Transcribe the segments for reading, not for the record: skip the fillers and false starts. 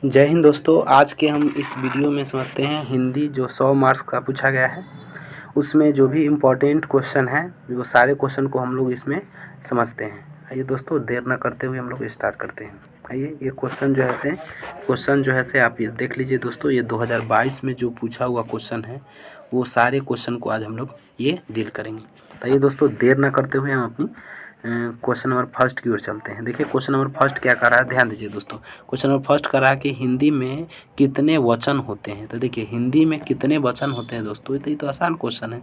जय हिंद दोस्तों। आज के हम इस वीडियो में समझते हैं हिंदी जो 100 मार्क्स का पूछा गया है, उसमें जो भी इम्पोर्टेंट क्वेश्चन है वो सारे क्वेश्चन को हम लोग इसमें समझते हैं। आइए दोस्तों, देर न करते हुए हम लोग स्टार्ट करते हैं। आइए, ये क्वेश्चन जो है से आप ये देख लीजिए दोस्तों। ये 2022 में जो पूछा हुआ क्वेश्चन है वो सारे क्वेश्चन को आज हम लोग ये डील करेंगे। तो आइए दोस्तों, देर न करते हुए हम अपनी क्वेश्चन नंबर फर्स्ट की ओर चलते हैं। देखिए क्वेश्चन नंबर फर्स्ट क्या कर रहा है, ध्यान दीजिए दोस्तों। क्वेश्चन नंबर फर्स्ट कर रहा है कि हिंदी में कितने वचन होते हैं। तो देखिए हिंदी में कितने वचन होते हैं दोस्तों, ये तो आसान क्वेश्चन है।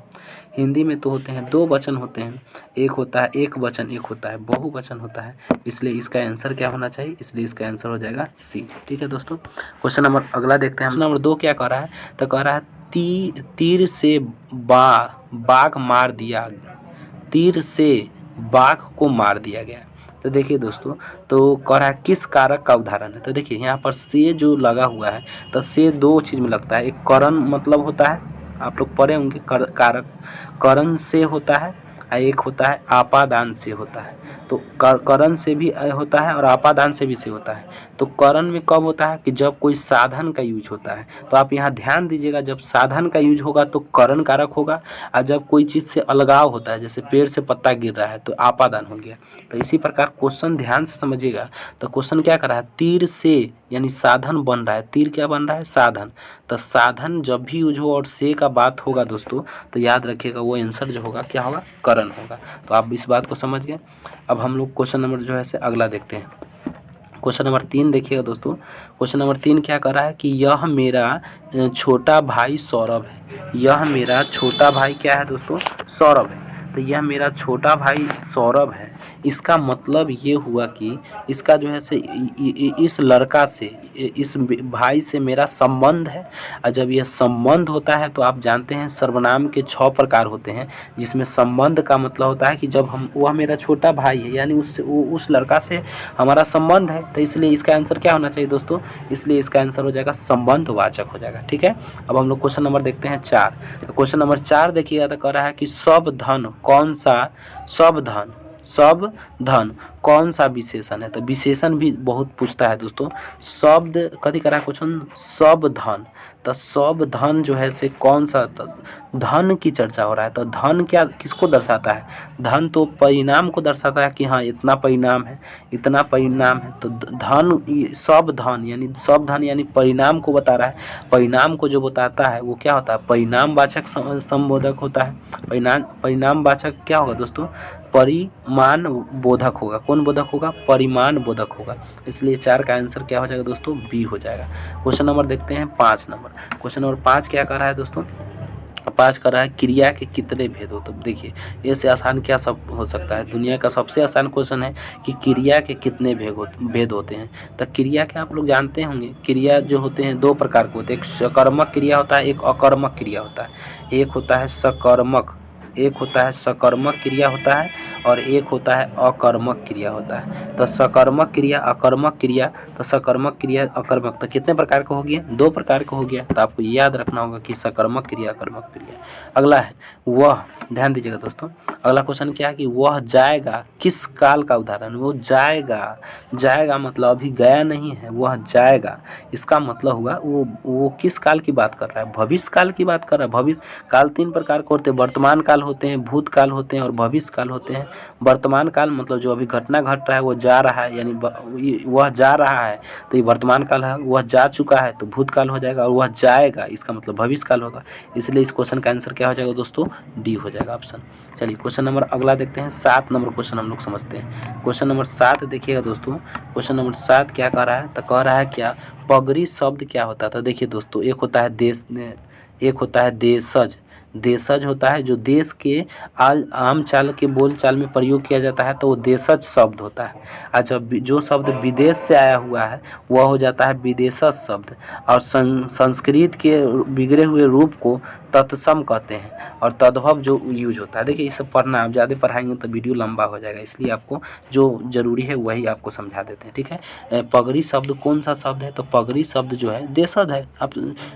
हिंदी में तो होते हैं 2 वचन होते हैं, एक होता है एक वचन, एक होता है बहुवचन होता है। इसलिए इसका आंसर क्या होना चाहिए, इसलिए इसका आंसर हो जाएगा सी। ठीक है दोस्तों, क्वेश्चन नंबर अगला देखते हैं। क्वेश्चन नंबर 2 क्या कर रहा है, तो कह रहा है तीर से बाघ मार दिया, तीर से बाघ को मार दिया गया। तो देखिए दोस्तों, तो कह रहा है किस कारक का उदाहरण है। तो देखिए यहाँ पर से जो लगा हुआ है, तो से 2 चीज़ में लगता है। एक करण मतलब होता है, आप लोग पढ़े होंगे, कारक करण से होता है, और एक होता है आपादान से होता है। तो करण से भी होता है और आपादान से भी से होता है। तो करण में कब होता है कि जब कोई साधन का यूज होता है। तो आप यहाँ ध्यान दीजिएगा, जब साधन का यूज होगा तो करण कारक होगा, और जब कोई चीज़ से अलगाव होता है, जैसे पेड़ से पत्ता गिर रहा है, तो आपादान हो गया। तो इसी प्रकार क्वेश्चन ध्यान से समझिएगा। तो क्वेश्चन क्या कर रहा है, तीर से यानी साधन बन रहा है। तीर क्या बन रहा है, साधन। तो साधन जब भी यूज हो और से का बात होगा दोस्तों, तो याद रखिएगा वो आंसर जो होगा क्या होगा, करण होगा। तो आप इस बात को समझ गए। अब हम लोग क्वेश्चन नंबर जो है से अगला देखते हैं। क्वेश्चन नंबर 3 देखिएगा दोस्तों। क्वेश्चन नंबर 3 क्या कर रहा है कि यह मेरा छोटा भाई सौरभ है। यह मेरा छोटा भाई क्या है दोस्तों, सौरभ है। तो यह मेरा छोटा भाई सौरभ है, इसका मतलब ये हुआ कि इसका जो है से इस लड़का से, इस भाई से मेरा संबंध है। और जब यह संबंध होता है तो आप जानते हैं सर्वनाम के 6 प्रकार होते हैं, जिसमें संबंध का मतलब होता है कि जब वह मेरा छोटा भाई है, यानी उस लड़का से हमारा संबंध है। तो इसलिए इसका आंसर क्या होना चाहिए दोस्तों, इसलिए इसका आंसर हो जाएगा संबंधवाचक हो जाएगा। ठीक है, अब हम लोग क्वेश्चन नंबर देखते हैं 4। तो क्वेश्चन नंबर 4 देखिएगा, तो कह रहा है कि सब धन कौन सा, सब धन कौन सा विशेषण है। तो विशेषण भी बहुत पूछता है दोस्तों। शब्द कथी करा क्वेश्चन, सब धन। तो सब धन जो है से कौन सा, धन की चर्चा हो रहा है। तो धन क्या किसको दर्शाता है, धन तो परिणाम को दर्शाता है कि हाँ इतना परिणाम है, इतना परिणाम है। तो धन, सब धन यानी परिणाम को बता रहा है। परिणाम को जो बताता है वो क्या होता है, परिणामवाचक संबोधक होता है। परिणामवाचक क्या होगा दोस्तों, परिमाण बोधक होगा। कौन बोधक होगा, परिमाण बोधक होगा। इसलिए 4 का आंसर क्या हो जाएगा दोस्तों, बी हो जाएगा। क्वेश्चन नंबर देखते हैं 5 नंबर। क्वेश्चन नंबर 5 क्या कर रहा है दोस्तों, 5 कर रहा है क्रिया के कितने भेद हो। तो देखिए इससे आसान क्या सब हो सकता है, दुनिया का सबसे आसान क्वेश्चन है कि क्रिया के कितने भेद होते हैं। तो क्रिया के आप लोग जानते होंगे, क्रिया जो होते हैं 2 प्रकार के होते हैं। एक सकर्मक क्रिया होता है, एक अकर्मक क्रिया होता है। एक होता है सकर्मक क्रिया होता है, और एक होता है अकर्मक क्रिया होता है। तो सकर्मक क्रिया, अकर्मक क्रिया। तो सकर्मक क्रिया, अकर्मक, तो कितने प्रकार का हो गया, 2 प्रकार का हो गया। तो आपको याद रखना होगा कि सकर्मक क्रिया, अकर्मक क्रिया। अगला है वह, ध्यान दीजिएगा दोस्तों। अगला क्वेश्चन क्या है कि वह जाएगा किस काल का उदाहरण। वो जाएगा मतलब अभी गया नहीं है, वह जाएगा, इसका मतलब हुआ वो किस काल की बात कर रहा है, भविष्य काल की बात कर रहा है। भविष्य काल 3 प्रकार के होते हैं, वर्तमान काल होते हैं, भूतकाल होते हैं और भविष्य काल होते हैं। वर्तमान काल मतलब जो अभी घटना घट रहा है, वो जा रहा है, यानी वह जा रहा है, तो ये वर्तमान काल है। वह जा चुका है तो भूतकाल हो जाएगा, और वह जाएगा इसका मतलब भविष्य काल होगा। इसलिए इस क्वेश्चन का आंसर क्या हो जाएगा दोस्तों, डी हो जाएगा ऑप्शन। चलिए क्वेश्चन नंबर अगला देखते हैं, 7 नंबर क्वेश्चन हम लोग समझते हैं। क्वेश्चन नंबर 7 देखिएगा दोस्तों। क्वेश्चन नंबर 7 क्या कह रहा है, तो कह रहा है क्या पगड़ी शब्द क्या होता है। तो देखिए दोस्तों, एक होता है देशज। देशज होता है जो देश के आम चाल के बोल चाल में प्रयोग किया जाता है, तो वो देशज शब्द होता है। अच्छा, जो शब्द विदेश से आया हुआ है वह हो जाता है विदेशज शब्द। और संस्कृत के बिगड़े हुए रूप को तत्सम कहते हैं और तद्भव जो यूज होता है। देखिए ये सब पढ़ना, आप ज़्यादा पढ़ाएंगे तो वीडियो लंबा हो जाएगा, इसलिए आपको जो ज़रूरी है वही आपको समझा देते हैं, ठीक है। पगड़ी शब्द कौन सा शब्द है, तो पगड़ी शब्द जो है देशज है, आप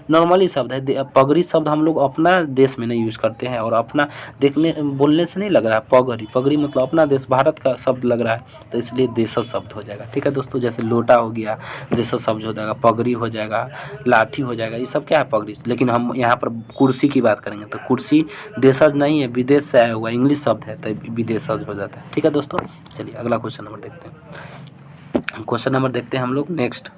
नॉर्मली शब्द है। पगड़ी शब्द हम लोग अपना देश में नहीं यूज़ करते हैं और अपना देखने बोलने से नहीं लग रहा है। पगड़ी, पगड़ी मतलब अपना देश भारत का शब्द लग रहा है, तो इसलिए देशज शब्द हो जाएगा, ठीक है दोस्तों। जैसे लोटा हो गया, देशज शब्द हो जाएगा, पगड़ी हो जाएगा, लाठी हो जाएगा, ये सब क्या है पगड़ी। लेकिन हम यहाँ पर कुर्सी की बात करेंगे तो कुर्सी देशज नहीं है, विदेश से आया हुआ इंग्लिश शब्द है, तो विदेशज हो जाता है, ठीक है दोस्तों। चलिए अगला क्वेश्चन नंबर देखते हैं। क्वेश्चन नंबर देखते हैं हम लोग नेक्स्ट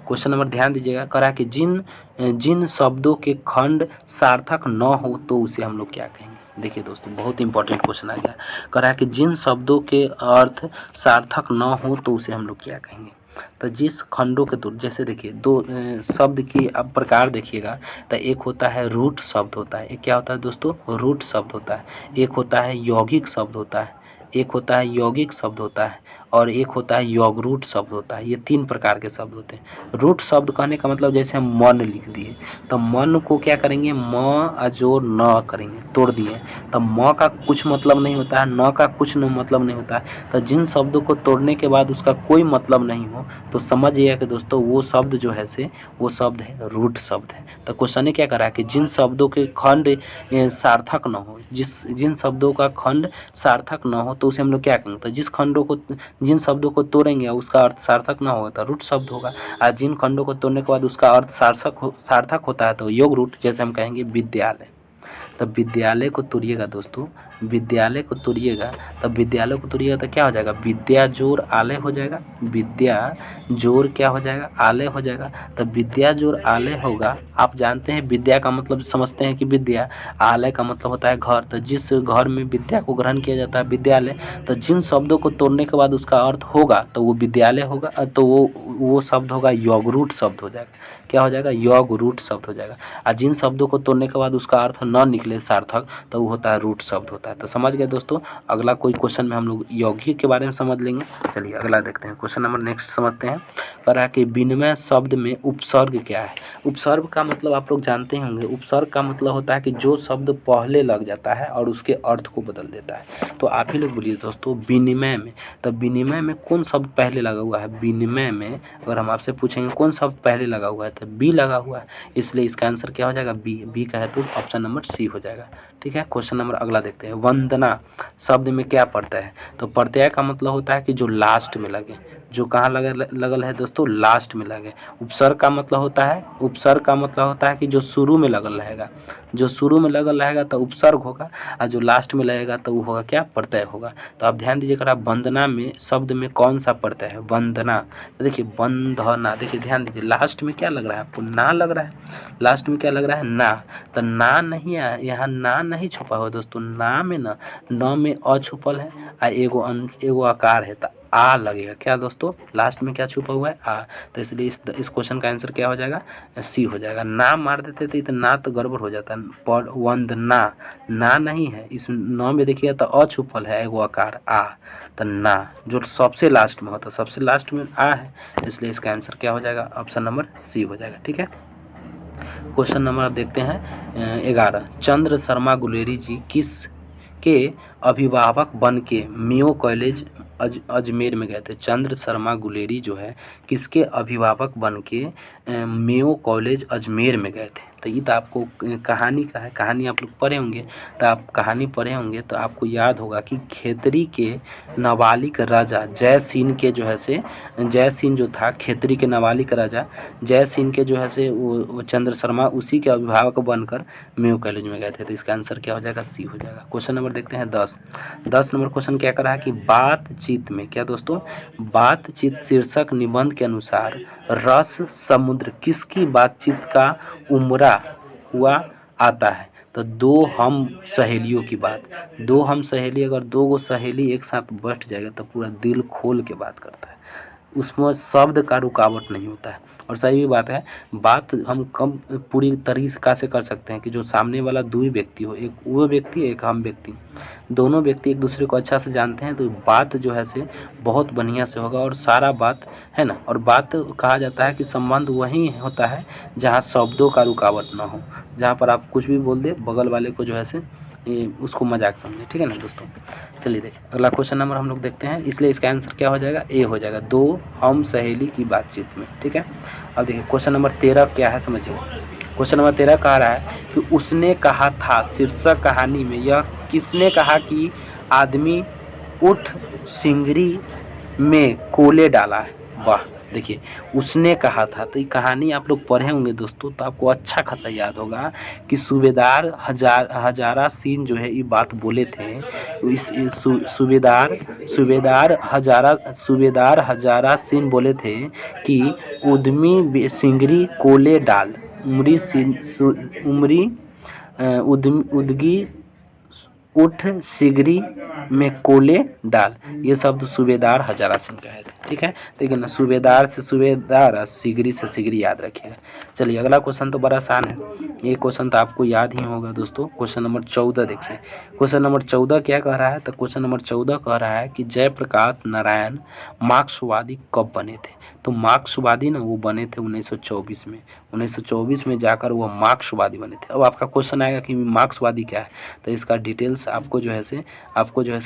क्वेश्चन नंबर, ध्यान दीजिएगा। करा कि जिन शब्दों के खंड सार्थक न हो तो उसे हम लोग क्या कहेंगे। देखिए दोस्तों बहुत इंपॉर्टेंट क्वेश्चन आ गया। करा कि जिन शब्दों के अर्थ सार्थक न हो तो उसे हम लोग क्या कहेंगे। तो जिस खंडों के दूर, जैसे देखिए दो शब्द की अब प्रकार देखिएगा, तो एक होता है रूट शब्द होता है, एक क्या होता है दोस्तों, रूट शब्द होता है। एक होता है यौगिक शब्द होता है, एक होता है यौगिक शब्द होता है, और एक होता है यौगरूट शब्द होता है। ये तीन प्रकार के शब्द होते हैं। रूट शब्द कहने का मतलब जैसे हम मन लिख दिए, तो मन को क्या करेंगे, म अजोर न करेंगे, तोड़ दिए, तो म का कुछ मतलब नहीं होता है, न का कुछ मतलब नहीं होता है। तो जिन शब्दों को तोड़ने के बाद उसका कोई मतलब नहीं हो तो समझिए कि दोस्तों वो शब्द जो है से वो शब्द है रूट शब्द है। तो क्वेश्चन ने क्या करा कि जिन शब्दों के खंड सार्थक न हो, जिन शब्दों का खंड सार्थक न हो तो उसे हम लोग क्या कहेंगे। तो जिन शब्दों को तोड़ेंगे उसका अर्थ सार्थक ना होगा तो रूट शब्द होगा, और जिन खंडों को तोड़ने के बाद उसका अर्थ सार्थक होता है तो योग रूट, जैसे हम कहेंगे विद्यालय। तब विद्यालय को तोड़िएगा दोस्तों, विद्यालय को तोड़िएगा, तब विद्यालय को तोड़िएगा तो क्या हो जाएगा, विद्या जोर आलय हो जाएगा, विद्या जोर क्या हो जाएगा, आलय हो जाएगा। तब विद्या जोर आलय होगा। आप जानते हैं विद्या का मतलब समझते हैं कि विद्या, आलय का मतलब होता है घर। तो जिस घर में विद्या को ग्रहण किया जाता है विद्यालय, तो जिन शब्दों को तोड़ने के बाद उसका अर्थ होगा तो वो विद्यालय होगा, तो वो शब्द होगा यौगरूट शब्द हो जाएगा। क्या हो जाएगा, यौगरूट शब्द हो जाएगा। और जिन शब्दों को तोड़ने के बाद उसका अर्थ न निकले सार्थक तो वो होता है रूट शब्द होता है। तो समझ गए दोस्तों। अगला कोई क्वेश्चन में हम लोग यौगिक के बारे में समझ लेंगे। चलिए अगला देखते हैं, क्वेश्चन नंबर नेक्स्ट समझते हैं। कह कि विनिमय शब्द में उपसर्ग क्या है। उपसर्ग का मतलब आप लोग जानते होंगे, उपसर्ग का मतलब होता है कि जो शब्द पहले लग जाता है और उसके अर्थ को बदल देता है। तो आप ही लोग बोलिए दोस्तों विनिमय में, तो विनिमय में कौन शब्द पहले लगा हुआ है। विनिमय में अगर हम आपसे पूछेंगे कौन शब्द पहले लगा हुआ है तो बी लगा हुआ है, इसलिए इसका आंसर क्या हो जाएगा, बी। बी का है तो ऑप्शन नंबर सी हो जाएगा, ठीक है। क्वेश्चन नंबर अगला देखते हैं। वंदना शब्द में क्या प्रत्यय है। तो प्रत्यय का मतलब होता है कि जो लास्ट में लगे, जो कहाँ लगल है दोस्तों, लास्ट में लगे। उपसर्ग का मतलब होता है, उपसर्ग का मतलब होता है कि जो शुरू में लगल रहेगा, जो शुरू में लगल रहेगा तो उपसर्ग होगा, और जो लास्ट में लगेगा तो वो होगा क्या, प्रत्यय होगा। तो आप ध्यान दीजिएगा वंदना में शब्द में कौन सा प्रत्यय है, वंदना। तो देखिए बंधना, देखिए ध्यान दीजिए लास्ट में क्या लग रहा है आपको, ना लग रहा है। लास्ट में क्या लग रहा है, ना। तो ना नहीं है यहाँ, ना नहीं छुपा हुआ दोस्तों, ना में न में अ छुपल है और एगो आकार है तो आ लगेगा। क्या दोस्तों, लास्ट में क्या छुपा हुआ है, आ। तो इसलिए इस क्वेश्चन का आंसर क्या हो जाएगा, सी हो जाएगा। ना मार देते थे तो ना तो गड़बड़ हो जाता है। वंदना, ना नहीं है, इस न में देखिए तो अ छुपल है एगो आकार आ, तो ना जो सबसे लास्ट में होता है, सबसे लास्ट में आ है, इसलिए इसका आंसर क्या हो जाएगा, ऑप्शन नंबर सी हो जाएगा, ठीक है। क्वेश्चन नंबर आप देखते हैं 11। चंद्र शर्मा गुलेरी जी किस के अभिभावक बन के मेयो कॉलेज अजमेर में गए थे। चंद्र शर्मा गुलेरी जो है किसके अभिभावक बन के मेयो कॉलेज अजमेर में गए थे। तो ये तो आपको कहानी का है, कहानी आप लोग पढ़े होंगे, तो आप कहानी पढ़े होंगे तो आपको याद होगा कि खेतरी के नाबालिग राजा जय सिंह के जो है से, जय सिंह जो था खेतरी के नाबालिग राजा जय सिंह के जो है से वो चंद्र शर्मा उसी के अभिभावक बनकर मेयो कॉलेज में गए थे। तो इसका आंसर क्या हो जाएगा, सी हो जाएगा। क्वेश्चन नंबर देखते हैं 10 नंबर क्वेश्चन क्या कर रहा है कि बातचीत में, क्या दोस्तों, बातचीत शीर्षक निबंध के अनुसार रस समुद्र किसकी बातचीत का उमरा हुआ आता है। तो दो हम सहेलियों की बात, दो हम सहेली, अगर दो गो सहेली एक साथ बैठ जाएगा तो पूरा दिल खोल के बात करता है। उसमें शब्द का रुकावट नहीं होता है। और सही भी बात है, बात हम कम पूरी तरीक़ा से कर सकते हैं कि जो सामने वाला दो ही व्यक्ति हो, एक वो व्यक्ति एक हम व्यक्ति, दोनों व्यक्ति एक दूसरे को अच्छा से जानते हैं, तो बात जो है से बहुत बढ़िया से होगा और सारा बात है ना। और बात कहा जाता है कि संबंध वही होता है जहाँ शब्दों का रुकावट ना हो, जहाँ पर आप कुछ भी बोल दे बगल वाले को जो है से उसको मजाक समझे, ठीक है ना दोस्तों। चलिए देखिए अगला क्वेश्चन नंबर हम लोग देखते हैं, इसलिए इसका आंसर क्या हो जाएगा, ए हो जाएगा, दो हम सहेली की बातचीत में, ठीक है। अब देखिए क्वेश्चन नंबर 13 क्या है समझिए। क्वेश्चन नंबर 13 कह रहा है कि उसने कहा था शीर्षक कहानी में यह किसने कहा कि आदमी उठ सिंगरी में कोले डाला है। वाह, देखिए उसने कहा था, तो ये कहानी आप लोग पढ़े होंगे दोस्तों, तो आपको अच्छा खासा याद होगा कि सूबेदार हजारा सिंह जो है ये बात बोले थे। इस सूबेदार हजारा सिंह बोले थे कि उद्यमी सिंगरी कोले डाल, उदगी उठ सिगरी में कोले डाल, ये शब्द सूबेदार हजारा सिंह कहे थे, ठीक है। देखिए ना, सूबेदार से सूबेदार, सिगरी से सिगरी याद रखिएगा। चलिए अगला क्वेश्चन तो बड़ा आसान है, ये क्वेश्चन तो आपको याद ही होगा दोस्तों। क्वेश्चन नंबर 14 देखिए, क्वेश्चन नंबर 14 क्या कह रहा है, तो क्वेश्चन नंबर 14 कह रहा है कि जयप्रकाश नारायण मार्क्सवादी कब बने थे। तो मार्क्सवादी ना वो बने थे 1924 में, 1924 में जाकर वो मार्क्सवादी बने थे। अब आपका क्वेश्चन आएगा कि मार्क्सवादी क्या है, तो इसका डिटेल्स आपको जो है से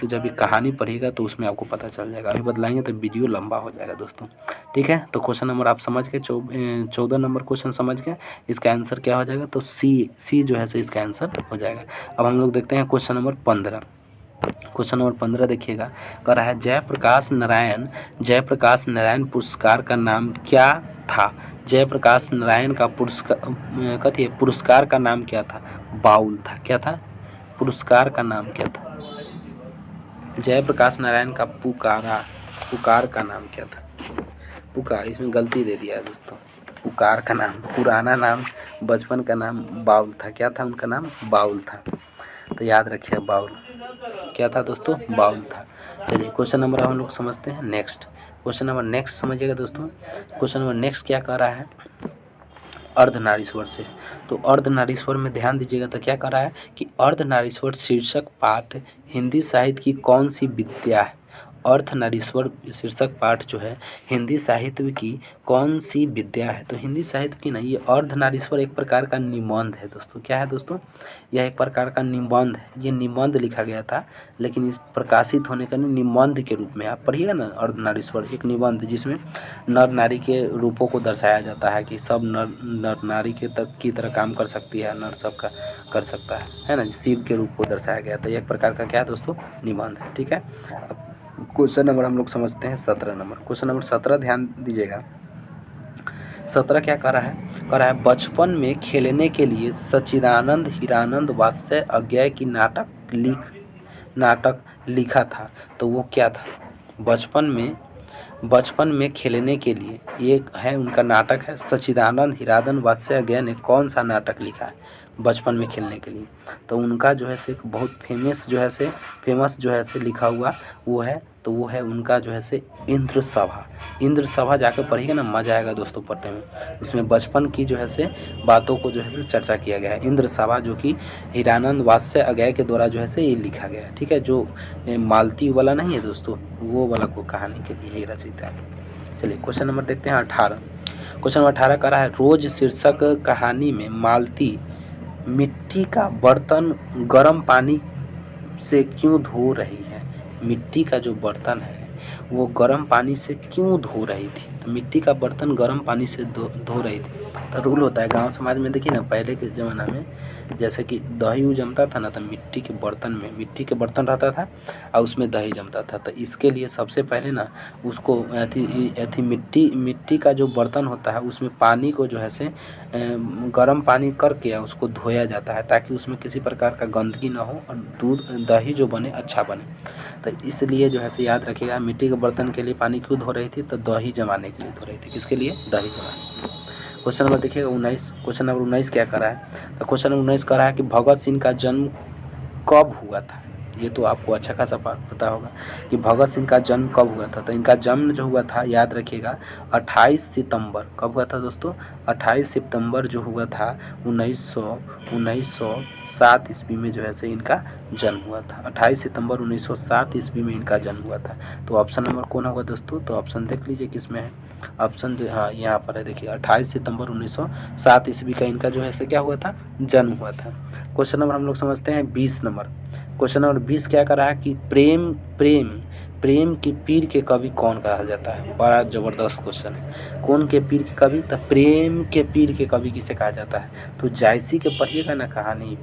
जब ये कहानी पढ़िएगा तो उसमें आपको पता चल जाएगा, अभी बतलाएंगे तो वीडियो लंबा हो जाएगा दोस्तों, ठीक है। तो क्वेश्चन नंबर आप समझ गए, 14 नंबर क्वेश्चन समझ गए, इसका आंसर क्या हो जाएगा, तो सी जो है से इसका आंसर हो जाएगा। अब हम लोग देखते हैं क्वेश्चन नंबर 15। क्वेश्चन नंबर 15 देखिएगा, कह रहा है जयप्रकाश नारायण पुरस्कार का नाम क्या था। जयप्रकाश नारायण का पुरस्कार का नाम क्या था, बाउल था। क्या था, पुरस्कार का नाम क्या था। जयप्रकाश नारायण का पुकार का नाम क्या था, पुकार, इसमें गलती दे दिया है दोस्तों, पुकार का नाम, पुराना नाम, बचपन का नाम बाउल था। क्या था उनका नाम, बाउल था, तो याद रखिए बाउल क्या था दोस्तों, बाउल था। चलिए क्वेश्चन नंबर हम लोग समझते हैं नेक्स्ट। क्वेश्चन नंबर नेक्स्ट समझिएगा दोस्तों। क्वेश्चन नंबर नेक्स्ट क्या कह रहा है, अर्धनारीश्वर से। तो अर्धनारीश्वर में ध्यान दीजिएगा, तो क्या कह रहा है कि अर्धनारीश्वर शीर्षक पाठ हिंदी साहित्य की कौन सी विद्या है। अर्धनारीश्वर शीर्षक पाठ जो है हिंदी साहित्य की कौन सी विद्या है। तो हिंदी साहित्य की नहीं, ये अर्धनारीश्वर एक प्रकार का निबंध है दोस्तों। क्या है दोस्तों, यह एक प्रकार का निबंध है। ये निबंध लिखा गया था, लेकिन इस प्रकाशित होने का निबंध के रूप में आप पढ़िएगा ना। अर्धनारीश्वर एक निबंध जिसमें नर नारी के रूपों को दर्शाया जाता है कि सब नर नारी की तरह काम कर सकती है, नर सब का कर सकता है ना, शिव के रूप को दर्शाया गया था। एक प्रकार का क्या है दोस्तों, निबंध है, ठीक है। क्वेश्चन नंबर हम लोग समझते हैं 17 नंबर। क्वेश्चन नंबर 17 ध्यान दीजिएगा। 17 क्या कह रहा है, बचपन में खेलने के लिए सच्चिदानंद हीरानंद वात्स्य अज्ञेय की नाटक लिखा था। तो वो क्या था, बचपन में खेलने के लिए ये है उनका नाटक है, सच्चिदानंद हीरानंद वात्स्य अज्ञेय ने कौन सा नाटक लिखा है बचपन में खेलने के लिए। तो उनका जो है से बहुत फेमस जो है से लिखा हुआ वो है उनका जो है से इंद्र सभा जाकर पढ़िएगा ना, मजा आएगा दोस्तों पढ़ने में। उसमें बचपन की जो है से बातों को जो है से चर्चा किया गया है। इंद्र सभा जो कि हीरानंद वात्स्य अज्ञेय के द्वारा जो है से ये लिखा गया है, ठीक है। जो मालती वाला नहीं है दोस्तों, वो वाला को कहानी के लिए ही रचित है। चलिए क्वेश्चन नंबर देखते हैं 18। क्वेश्चन नंबर 18 कह रहा है, रोज शीर्षक कहानी में मालती मिट्टी का बर्तन गर्म पानी से क्यों धो रही है। मिट्टी का जो बर्तन है वो गर्म पानी से क्यों धो रही थी। तो मिट्टी का बर्तन गर्म पानी से धो रही थी। तो रूल होता है गांव समाज में, देखिए ना पहले के ज़माना में जैसे कि दही जमता था ना, तो मिट्टी के बर्तन रहता था और उसमें दही जमता था। तो इसके लिए सबसे पहले ना उसको मिट्टी का जो बर्तन होता है उसमें पानी को जो है से गर्म पानी करके उसको धोया जाता है, ताकि उसमें किसी प्रकार का गंदगी ना हो और दही जो बने अच्छा बने। तो इसलिए जो है से याद रखिएगा, मिट्टी के बर्तन के लिए पानी क्यों धो रही थी, तो दही जमाने के लिए धो रही थी। किसके लिए, दही जमाने। क्वेश्चन नंबर देखिएगा 19। क्वेश्चन नंबर 19 क्या कर रहा है, तो क्वेश्चन नंबर 19 कह रहा है कि भगत सिंह का जन्म कब हुआ था। ये तो आपको अच्छा खासा पता होगा कि भगत सिंह का जन्म कब हुआ था। तो इनका जन्म जो हुआ था याद रखिएगा 28 सितंबर, कब हुआ था दोस्तों, 28 सितंबर जो हुआ था 1907 ईस्वी में जो है से इनका जन्म हुआ था। 28 सितंबर 1907 ईस्वी में इनका जन्म हुआ था। तो ऑप्शन नंबर कौन होगा दोस्तों, तो ऑप्शन देख लीजिए किस में है। ऑप्शन हाँ यहाँ पर है, देखिए 28 सितंबर 1907 ईस्वी का इनका जो है से क्या हुआ था, जन्म हुआ था। क्वेश्चन नंबर हम लोग समझते हैं 20 नंबर। क्वेश्चन नंबर 20 क्या कर रहा है कि प्रेम प्रेम प्रेम के पीर के कवि कौन कहा जाता है। बड़ा ज़बरदस्त क्वेश्चन है। कौन के पीर के कवि, तो प्रेम के पीर के कवि किसे कहा जाता है। तो जायसी के पढ़िएगा ना कहानी,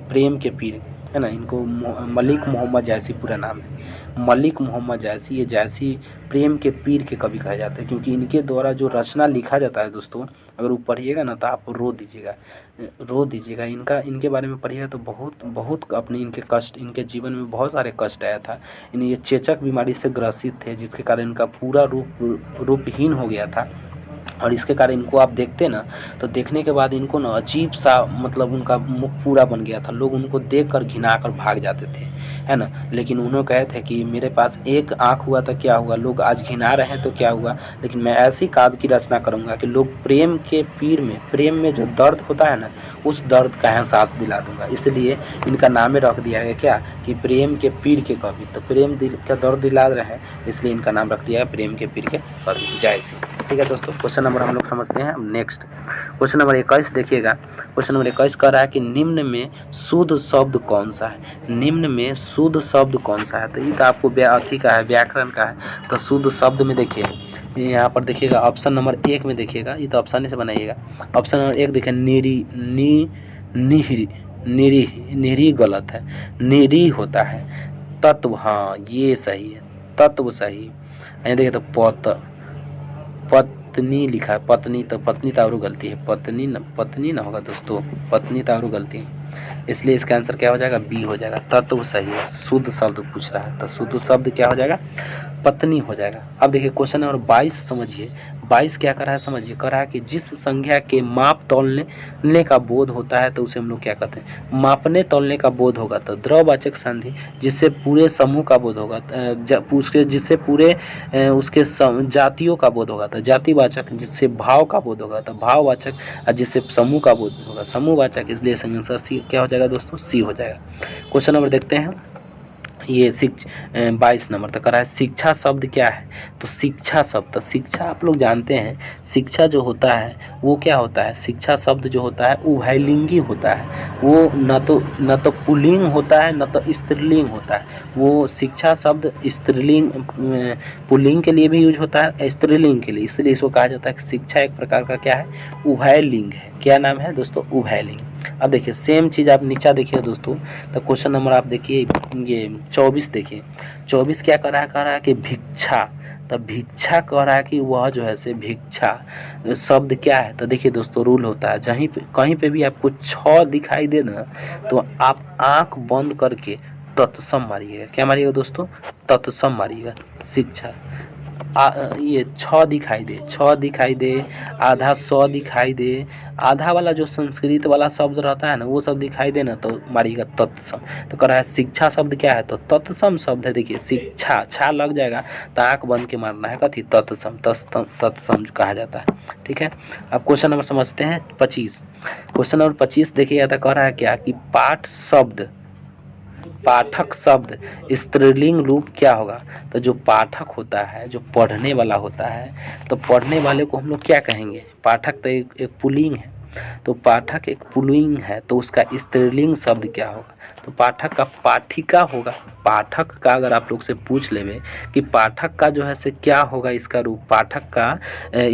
प्रेम के पीर है ना, इनको मलिक मोहम्मद जायसी पूरा नाम है, मलिक मोहम्मद जायसी। ये जायसी प्रेम के पीर के कवि कहे जाते हैं, क्योंकि इनके द्वारा जो रचना लिखा जाता है दोस्तों, अगर वो पढ़िएगा ना तो आप रो दीजिएगा। इनके बारे में पढ़िएगा तो बहुत अपने इनके कष्ट, इनके जीवन में बहुत सारे कष्ट आया था। ये चेचक बीमारी से ग्रसित थे, जिसके कारण इनका पूरा रूपहीन हो गया था। और इसके कारण इनको आप देखते ना तो देखने के बाद इनको ना अजीब सा मतलब उनका मुख पूरा बन गया था, लोग उनको देखकर घिना कर भाग जाते थे, है ना। लेकिन उन्होंने कहे थे कि मेरे पास एक आँख हुआ तो क्या हुआ, लोग आज घिना रहे हैं तो क्या हुआ, लेकिन मैं ऐसी काव्य की रचना करूँगा कि लोग प्रेम के पीर में, प्रेम में जो दर्द होता है ना, उस दर्द का एहसास दिला दूंगा। इसलिए इनका नाम रख दिया गया क्या, कि प्रेम के पीर के कवि। तो प्रेम का दर्द दिला रहे हैं, इसलिए इनका नाम रख दिया है प्रेम के पीर के कवि, जायसी। ठीक है दोस्तों, क्वेश्चन नंबर हम लोग समझते हैं। नेक्स्ट क्वेश्चन नंबर 21 देखिएगा। क्वेश्चन नंबर 21 कह रहा है कि निम्न में शुद्ध शब्द कौन सा है। निम्न में शुद्ध शब्द कौन सा है। तो ये तो आपको अथी का है, व्याकरण का है। तो शुद्ध शब्द में देखिए यहाँ पर देखिएगा ऑप्शन नंबर 1 में देखिएगा, ये तो आसानी से बनाइएगा। ऑप्शन नंबर 1 देखिए निरी गलत है, निरी होता है। तत्व, हाँ ये सही है, तत्व सही। यहाँ देखिए तो पत्नी लिखा है, पत्नी तो और गलती है, पत्नी ना होगा दोस्तों, पत्नी तो और गलती है, इसलिए इसका आंसर क्या हो जाएगा, बी हो जाएगा। तत्व सही है, शुद्ध शब्द पूछ रहा है तो शुद्ध शब्द क्या हो जाएगा, पत्नी हो जाएगा। अब देखिए क्वेश्चन नंबर 22 समझिए। 22 क्या कर रहा है समझिए, कर रहा है कि जिस संख्या के माप तौलने का बोध होता है तो उसे हम लोग क्या कहते हैं, मापने तौलने का बोध होगा तो द्रववाचक संधि, जिससे पूरे समूह का बोध होगा, जिससे पूरे उसके जातियों का बोध होगा तो जातिवाचक, जिससे भाव का बोध होगा तो भाववाचक, और जिससे समूह का बोध होगा समूहवाचक। इसलिए आंसर सी क्या हो जाएगा दोस्तों, सी हो जाएगा। क्वेश्चन नंबर देखते हैं ये 22 नंबर तक रहा है। शिक्षा शब्द क्या है, तो शिक्षा शब्द, तो शिक्षा आप लोग जानते हैं, शिक्षा जो होता है वो क्या होता है, शिक्षा शब्द जो होता है उभयलिंगी होता है। वो न तो पुल्लिंग होता है न तो स्त्रीलिंग होता है। वो शिक्षा शब्द स्त्रीलिंग पुल्लिंग के लिए भी यूज होता है, स्त्रीलिंग के लिए, इसलिए इसको कहा जाता है कि शिक्षा एक प्रकार का क्या है, उभयलिंग है। क्या नाम है दोस्तों, उभयलिंग। अब देखिए सेम चीज़ आप नीचा देखिए दोस्तों, तो क्वेश्चन नंबर आप देखिए ये 24 देखिए। 24 क्या कर रहा है कि भिक्षा, तो भिक्षा कह रहा है कि वह जो है से भिक्षा शब्द क्या है। तो देखिए दोस्तों रूल होता है, कहीं पे भी आपको 6 दिखाई दे ना तो आप आँख बंद करके तत्सम मारिएगा। क्या मारिएगा दोस्तों, तत्सम मारिएगा। शिक्षा ये 6 दिखाई दे, आधा 100 दिखाई दे, आधा वाला जो संस्कृत वाला शब्द रहता है ना वो सब दिखाई दे ना तो मारिएगा तत्सम। तो कह रहा है शिक्षा शब्द क्या है, तो तत्सम शब्द है। देखिए शिक्षा छा लग जाएगा तो आँख बंद के मारना है, कथी, तत्सम, तत्सम कहा जाता है। ठीक है, अब क्वेश्चन नंबर समझते हैं 25। क्वेश्चन नंबर 25 देखिएगा तो कह रहा है क्या कि पाठक शब्द स्त्रीलिंग रूप क्या होगा। तो जो पाठक होता है, जो पढ़ने वाला होता है, तो पढ़ने वाले को हम लोग क्या कहेंगे, पाठक तो एक पुल्लिंग है, तो पाठक एक पुल्लिंग है तो उसका स्त्रीलिंग शब्द क्या होगा, तो पाठक का पाठिका होगा। पाठक का अगर आप लोग से पूछ लेंगे कि पाठक का जो है से क्या होगा इसका रूप, पाठक का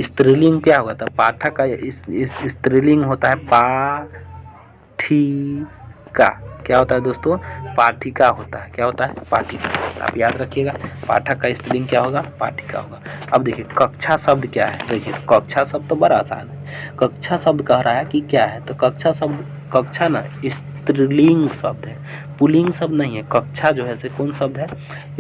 स्त्रीलिंग क्या होगा, तो पाठक का इस स्त्रीलिंग होता है पाठिका। क्या होता है दोस्तों, पाठिका होता है। क्या होता है, पाठिका। आप याद रखिएगा, पाठक का स्त्रीलिंग क्या होगा, पाठिका होगा। अब देखिए कक्षा शब्द क्या है। देखिए कक्षा शब्द तो बड़ा आसान है। कक्षा शब्द कह रहा है कि क्या है, तो कक्षा शब्द, कक्षा ना स्त्रीलिंग शब्द है, पुल्लिंग शब्द नहीं है। कक्षा जो है से कौन शब्द है,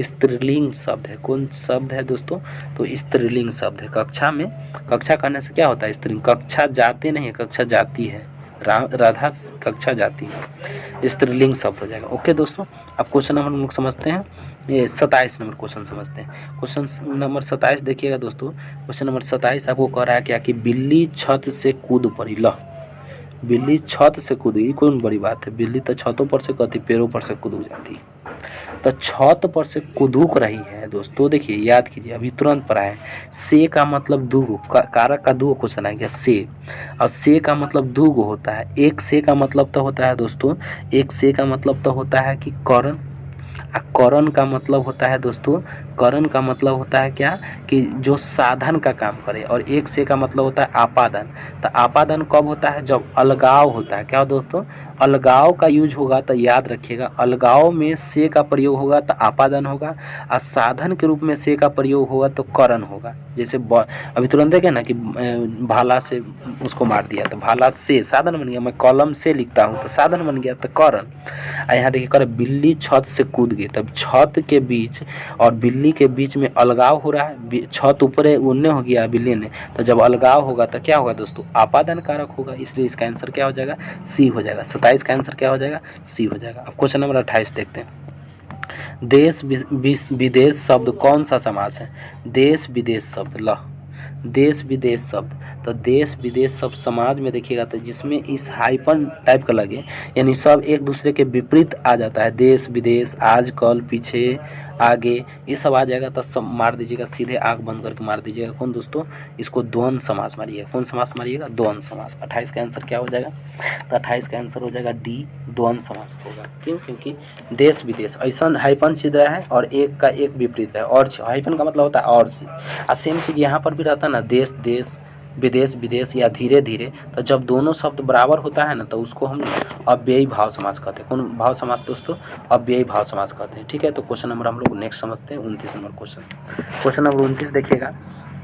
स्त्रीलिंग शब्द है। कौन शब्द है दोस्तों, तो स्त्रीलिंग शब्द है। कक्षा में, कक्षा कहने से क्या होता है, स्त्रीलिंग। कक्षा जाते नहीं है, कक्षा जाती है। राधा कक्षा जाती है, स्त्रीलिंग शब्द हो जाएगा। ओके दोस्तों, अब क्वेश्चन नंबर हम लोग समझते हैं, ये 27 नंबर क्वेश्चन समझते हैं। क्वेश्चन नंबर 27 देखिएगा दोस्तों। क्वेश्चन नंबर 27 आपको कह रहा है क्या कि बिल्ली छत से कूद पड़ी। लो, बिल्ली छत से कूदी, कौन बड़ी बात है, बिल्ली तो छतों पर से कहती, पेड़ों पर से कूद जाती है, तो छत पर से कूदूक रही है दोस्तों। देखिए याद कीजिए, अभी तुरंत पढ़ा है। से का मतलब दूगो, कारक का दूगो क्वेश्चन आ गया से, और से का मतलब दूगो होता है। एक से का मतलब तो होता है दोस्तों, एक से का मतलब तो होता है कि करण, करण का मतलब होता है दोस्तों, करण का मतलब होता है क्या कि जो साधन का काम करे, और एक से का मतलब होता है आपादन। तो आपादन कब होता है, जब अलगाव होता है। क्या दोस्तों, अलगाव का यूज होगा तो याद रखिएगा, अलगाव में से का प्रयोग होगा तो आपादन होगा, और साधन के रूप में से का प्रयोग होगा तो करण होगा। जैसे अभी तुरंत देखे ना कि भाला से उसको मार दिया तो भाला से साधन बन गया, मैं कलम से लिखता हूँ तो साधन बन गया तो करण। यहाँ देखिए कर बिल्ली छत से कूद गई, तब छत के बीच और बिल्ली के बीच में अलगाव हो रहा है, छत ऊपर उन्ने हो गया बिल्ली ने, तो जब अलगाव होगा तो क्या होगा दोस्तों, आपादन कारक होगा, इसलिए इसका आंसर क्या हो जाएगा, सी हो जाएगा। 27 का आंसर क्या हो जाएगा, सी हो जाएगा। अब क्वेश्चन नंबर 28 देखते हैं। देश विदेश शब्द कौन सा समास है। देश विदेश शब्द, ला देश विदेश शब्द, तो देश विदेश शब्द समाज में देखिएगा तो जिसमें इस हाइपन टाइप का लगे, यानी सब एक दूसरे के विपरीत आ जाता है, देश विदेश, आज कल, पीछे, आगे, ये सब आ जाएगा तो सब मार दीजिएगा, सीधे आँख बंद करके मार दीजिएगा। कौन दोस्तों, इसको द्वंद्व समास मारिएगा। कौन समास मारिएगा, द्वंद्व समास। 28 का आंसर क्या हो जाएगा, तो 28 का आंसर हो जाएगा डी, द्वंद्व समास होगा। क्यों, क्योंकि देश विदेश ऐसा हाइपन चीज रहा है और एक का एक विपरीत है, और हाइपन का मतलब होता है और चीज, और सेम चीज यहाँ पर भी रहता है ना, देश देश, विदेश विदेश, या धीरे धीरे, तो जब दोनों शब्द बराबर होता है ना तो उसको हम अव्ययी भाव समास कहते हैं। कौन भाव समास दोस्तों, अव्ययी भाव समास कहते हैं। ठीक है, तो क्वेश्चन नंबर हम लोग नेक्स्ट समझते हैं 29 नंबर क्वेश्चन। क्वेश्चन नंबर 29 देखिएगा।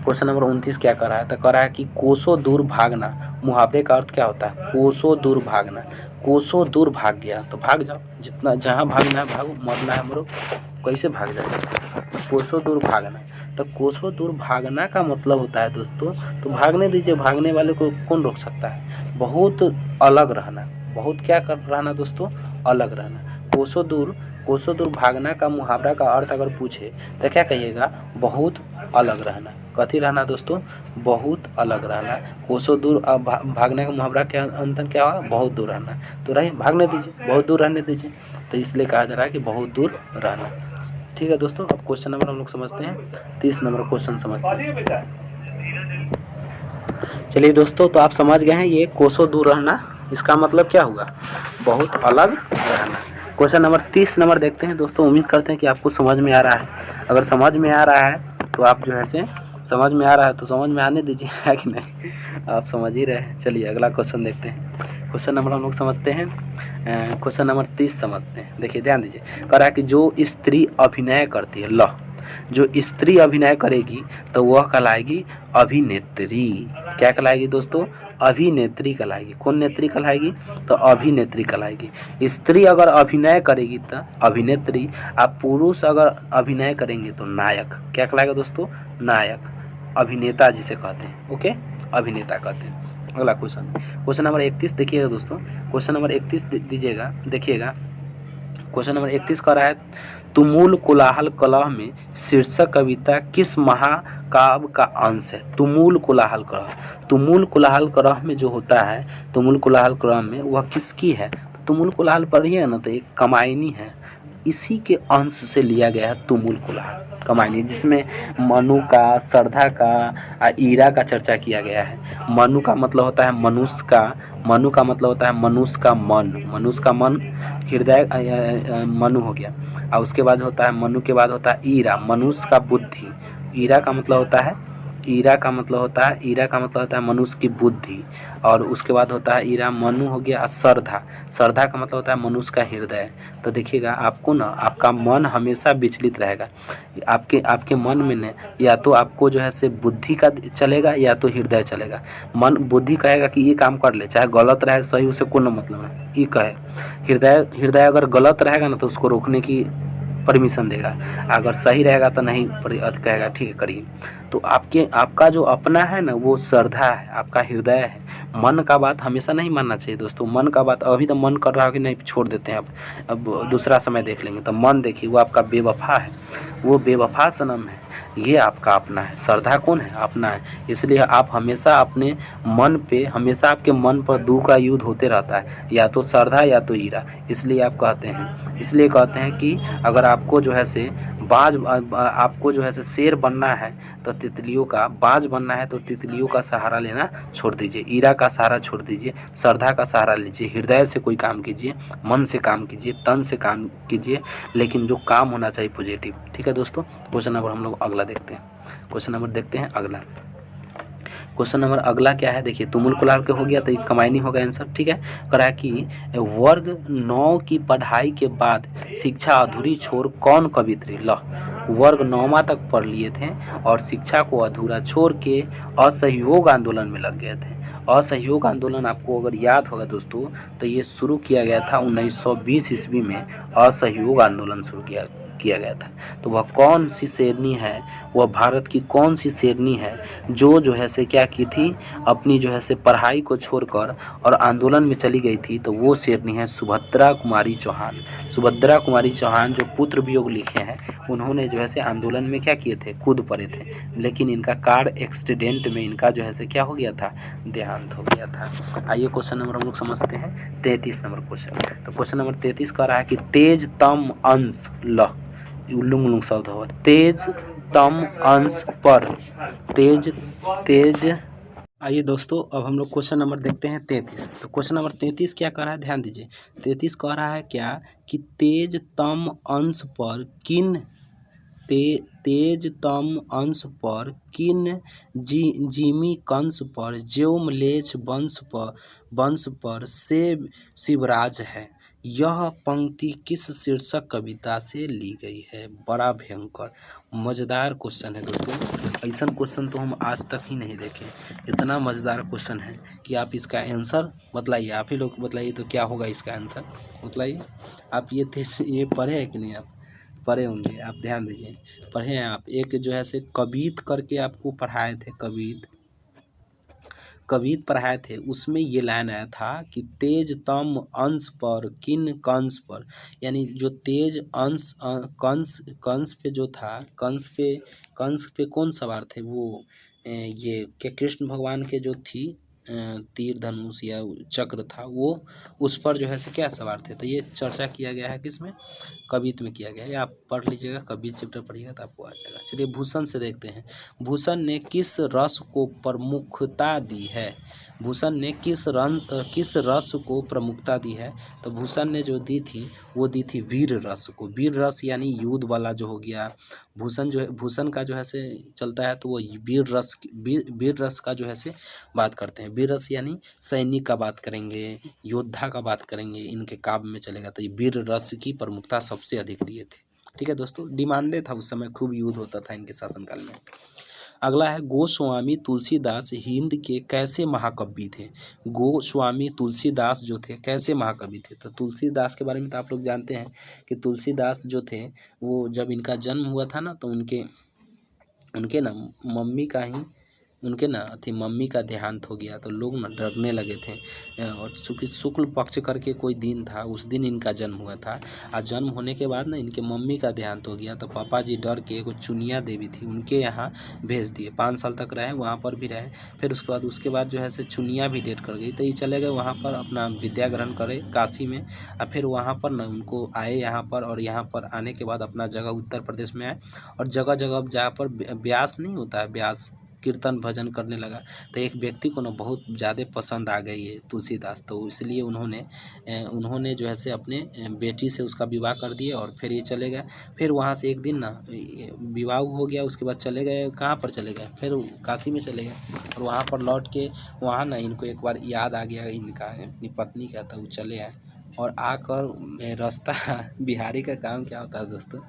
क्वेश्चन नंबर 29 क्या कर रहा है, तो कह रहा है कि कोसों दूर भागना, मुहावरे का अर्थ क्या होता है, कोसों दूर भागना। कोसों दूर भाग गया तो भाग जाओ, जितना जहाँ भागना है भागो, मरना है मरो, कैसे भाग जाए, कोसों दूर भागना। तो कोसों दूर भागना का मतलब होता है दोस्तों, तो भागने दीजिए, भागने वाले को कौन रोक सकता है, बहुत अलग रहना, बहुत क्या कर रहना दोस्तों, अलग रहना। कोसों दूर भागना का मुहावरा का अर्थ अगर पूछे तो क्या कहिएगा, बहुत अलग रहना। कथी रहना दोस्तों, बहुत अलग रहना। कोसों दूर भागने का मुहावरा क्या अंतर क्या होगा, बहुत दूर रहना। तो रही भागने दीजिए, बहुत दूर रहने दीजिए, तो इसलिए कहा जा रहा है कि बहुत दूर रहना। ठीक है दोस्तों, अब क्वेश्चन नंबर हम लोग समझते हैं, 30 नंबर क्वेश्चन समझते हैं। चलिए दोस्तों, तो आप समझ गए हैं ये कोसों दूर रहना, इसका मतलब क्या हुआ, बहुत अलग रहना। क्वेश्चन नंबर 30 नंबर देखते हैं दोस्तों। उम्मीद करते हैं कि आपको समझ में आ रहा है। अगर समझ में आ रहा है तो आप जो है से समझ में आ रहा है तो समझ में आने दीजिए, है कि नहीं, आप समझ ही रहे हैं। चलिए अगला क्वेश्चन देखते हैं। क्वेश्चन नंबर हम लोग समझते हैं, क्वेश्चन नंबर 30 समझते हैं। देखिए ध्यान दीजिए, कह रहा है कि जो स्त्री अभिनय करती है, ला जो स्त्री अभिनय करेगी तो वह कहलाएगी अभिनेत्री। क्या कहलाएगी दोस्तों, अभिनेत्री कहलाएगी। कौन नेत्री कहलाएगी, तो अभिनेत्री कहलाएगी। स्त्री अगर अभिनय करेगी तो अभिनेत्री, आप पुरुष अगर अभिनय करेंगे तो नायक। क्या कहलाएगा दोस्तों, नायक, अभिनेता जिसे कहते हैं। ओके, अभिनेता कहते हैं। अगला क्वेश्चन, क्वेश्चन नंबर 31 देखिएगा दोस्तों। क्वेश्चन नंबर 31 दीजिएगा, देखिएगा। क्वेश्चन नंबर 31 कह रहा है, तुमुल कोलाहल कलह में शीर्षक कविता किस महाकाव्य का अंश है। तुमुल कोलाहल कलह, तुमुल कोलाहल कलह में जो होता है, तुमुल कोलाहल कलह में वह किसकी है, तुमुल कोलाहल पढ़िए ना तो एक कमायनी है, इसी के अंश से लिया गया है तुमुल कोलाहल कमायनी, जिसमें मनु का, श्रद्धा का, ईरा का चर्चा किया गया है। मनु का मतलब होता है मनुष्य का, मनु का मतलब होता है मनुष्य का मन, मनुष्य का मन, हृदय, मनु हो गया। और उसके बाद होता है, मनु के बाद होता है ईरा, मनुष्य का बुद्धि। ईरा का मतलब होता है, ईरा का मतलब होता है, ईरा का मतलब होता है मनुष्य की बुद्धि। और उसके बाद होता है ईरा, मनु हो गया। श्रद्धा, श्रद्धा का मतलब होता है मनुष्य का हृदय। तो देखिएगा आपको ना, आपका मन हमेशा विचलित रहेगा, आपके मन में न, या तो आपको जो है से बुद्धि का चलेगा या तो हृदय चलेगा। मन बुद्धि कहेगा कि ये काम कर ले, चाहे गलत रहे सही, उसे कोई मतलब नहीं, ये कहे। हृदय अगर गलत रहेगा ना तो उसको रोकने की परमिशन देगा, अगर सही रहेगा तो नहीं कहेगा ठीक है करिए। तो आपका जो अपना है ना वो श्रद्धा है, आपका हृदय है। मन का बात हमेशा नहीं मानना चाहिए दोस्तों। मन का बात अभी तो मन कर रहा हो कि नहीं छोड़ देते हैं, अब दूसरा समय देख लेंगे, तो मन देखिए वो आपका बेवफा है, वो बेवफा सनम है। ये आपका अपना है। श्रद्धा कौन है? अपना है। इसलिए आप हमेशा अपने मन पे, हमेशा आपके मन पर दो का युद्ध होते रहता है, या तो श्रद्धा या तो ईरा। इसलिए आप कहते हैं, इसलिए कहते हैं कि अगर आपको जो है से आपको जो है से शेर बनना है तो तितलियों का, बाज बनना है तो तितलियों का सहारा लेना छोड़ दीजिए, ईरा का सहारा छोड़ दीजिए, श्रद्धा का सहारा लीजिए, हृदय से कोई काम कीजिए, मन से काम कीजिए, तन से काम कीजिए, लेकिन जो काम होना चाहिए पॉजिटिव। ठीक है दोस्तों, क्वेश्चन नंबर हम लोग अगला देखते हैं। क्वेश्चन नंबर देखते हैं अगला। क्वेश्चन नंबर अगला क्या है, देखिए तुमुल कुलाल के हो गया तो कमायनी होगा आंसर। ठीक है, करा कि वर्ग 9 की पढ़ाई के बाद शिक्षा अधूरी छोड़ कौन कवित्री ल। वर्ग 9वां तक पढ़ लिए थे और शिक्षा को अधूरा छोड़ के असहयोग आंदोलन में लग गए थे। असहयोग आंदोलन आपको अगर याद होगा दोस्तों, तो ये शुरू किया गया था 1920 ईस्वी में। असहयोग आंदोलन शुरू किया गया था। तो वह कौन सी शेरनी है, वह भारत की कौन सी शेरनी है जो है से क्या की थी, अपनी जो है से पढ़ाई को छोड़कर और आंदोलन में चली गई थी। तो वो शेरनी है सुभद्रा कुमारी चौहान। सुभद्रा कुमारी चौहान जो पुत्र वियोग लिखे हैं, उन्होंने जो है से आंदोलन में क्या किए थे, कूद पड़े थे, लेकिन इनका कार एक्सीडेंट में इनका जो है से क्या हो गया था, देहांत हो गया था। आइए क्वेश्चन नंबर हम लोग समझते हैं 33 नंबर क्वेश्चन। तो क्वेश्चन नंबर 33 कह रहा है कि तेज तम अंश ल, उल्लुंग उल्लुंग शब्द हो, तेज तम अंश पर तेज। आइए दोस्तों, अब हम लोग क्वेश्चन नंबर देखते हैं 33। तो क्वेश्चन नंबर 33 क्या कह रहा है, ध्यान दीजिए। 33 कह रहा है क्या कि तेजतम अंश पर तेजतम अंश पर किन जिमी कंस पर ज्यो म्लेच्छ वंश पर से शिवराज है। यह पंक्ति किस शीर्षक कविता से ली गई है। बड़ा भयंकर मज़ेदार क्वेश्चन है दोस्तों। ऐसा क्वेश्चन तो हम आज तक ही नहीं देखे। इतना मज़ेदार क्वेश्चन है कि आप इसका आंसर बतलाइए, आप ही लोग बताइए तो क्या होगा इसका आंसर, बतलाइए। आप ये पढ़े हैं कि नहीं? आप पढ़े होंगे, आप ध्यान दीजिए, पढ़े हैं आप। एक जो है से कवित करके आपको पढ़ाए थे, कवित पढ़ाए थे, उसमें ये लाइन आया था कि तेज तम अंश पर किन कंस पर, यानी जो तेज अंश कंस पे जो था, कंस पे कौन सवार थे, वो ये क्या कृष्ण भगवान के जो थी तीर धनुष या चक्र था, वो उस पर जो है से क्या सवार थे। तो ये चर्चा किया गया है किसमें, कवित में किया गया है। आप पढ़ लीजिएगा, कवित चैप्टर पढ़िएगा तो आपको आ जाएगा। चलिए भूषण से देखते हैं। भूषण ने किस रस को प्रमुखता दी है। भूषण ने किस रस को प्रमुखता दी है। तो भूषण ने जो दी थी वो दी थी वीर रस को। वीर रस यानी युद्ध वाला जो हो गया। भूषण का जो है से चलता है तो वो वीर रस का जो है से बात करते हैं। वीर रस यानी सैनिक का बात करेंगे, योद्धा का बात करेंगे, इनके काव्य में चलेगा। तो ये वीर रस की प्रमुखता सबसे अधिक दिए थे। ठीक है दोस्तों, डिमांडेड था उस समय, खूब युद्ध होता था इनके शासनकाल में। अगला है गोस्वामी तुलसीदास हिंद के कैसे महाकवि थे। गोस्वामी तुलसीदास जो थे कैसे महाकवि थे। तो तुलसीदास के बारे में तो आप लोग जानते हैं कि तुलसीदास जो थे वो जब इनका जन्म हुआ था ना, तो उनके ना मम्मी का देहांत हो गया। तो लोग ना डरने लगे थे, और चूँकि शुक्ल पक्ष करके कोई दिन था, उस दिन इनका जन्म हुआ था। और जन्म होने के बाद ना इनके मम्मी का देहांत हो गया। तो पापा जी डर के एगो चुनिया देवी थी, उनके यहाँ भेज दिए। 5 साल तक रहे, वहाँ पर भी रहे। फिर उसके बाद जो है से चुनिया भी डेट कर गई। तो ये चले गए वहाँ पर अपना विद्या ग्रहण करे काशी में। और फिर वहाँ पर ना उनको आए यहाँ पर, और यहाँ पर आने के बाद अपना जगह उत्तर प्रदेश में आए। और जगह जगह जहाँ पर व्यास नहीं होता है, व्यास कीर्तन भजन करने लगा। तो एक व्यक्ति को ना बहुत ज़्यादा पसंद आ गई है तुलसीदास। तो इसलिए उन्होंने जो है से अपने बेटी से उसका विवाह कर दिया, और फिर ये चले गए। फिर वहाँ से एक दिन ना विवाह हो गया, उसके बाद चले गए, कहाँ पर चले गए, फिर काशी में चले गए। और वहाँ पर लौट के वहाँ ना इनको एक बार याद आ गया इनका, अपनी पत्नी का। तो वो चले आए, और आकर रास्ता बिहारी का काम क्या होता है दोस्तों,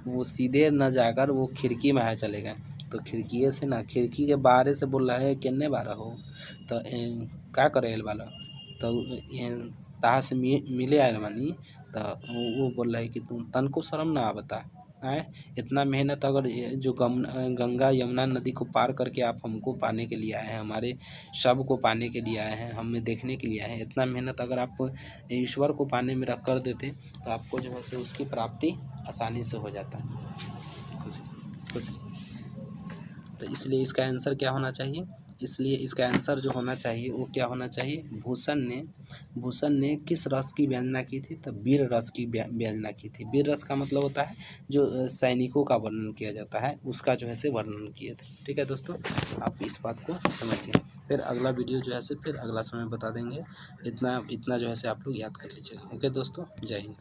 वो सीधे न जाकर वो खिड़की में चले गए। तो खिड़की के बाहर से बोल रहा है किन्ने बारह हो, तो क्या करे वाला। तो तहा से मिले आयल मानी। तो वो बोल रहा है कि तुम तन को शर्म ना आवता, आए, इतना मेहनत अगर जो गंगा यमुना नदी को पार करके आप हमको पाने के लिए आए हैं, हमारे शव को पाने के लिए आए हैं, हमें देखने के लिए आए हैं, इतना मेहनत अगर आप ईश्वर को पाने में रख कर देते तो आपको जो है उसकी प्राप्ति आसानी से हो जाता है। खुशी। तो इसलिए इसका आंसर क्या होना चाहिए? इसलिए इसका आंसर जो होना चाहिए वो क्या होना चाहिए? भूषण ने किस रस की व्यंजना की थी? तो वीर रस की व्यंजना की थी। वीर रस का मतलब होता है जो सैनिकों का वर्णन किया जाता है, उसका जो है से वर्णन किए थे। ठीक है दोस्तों, आप इस बात को समझिए। फिर अगला वीडियो जो है से फिर अगला समय बता देंगे। इतना जो है से आप लोग याद कर लीजिएगा। ओके दोस्तों, जय हिंद।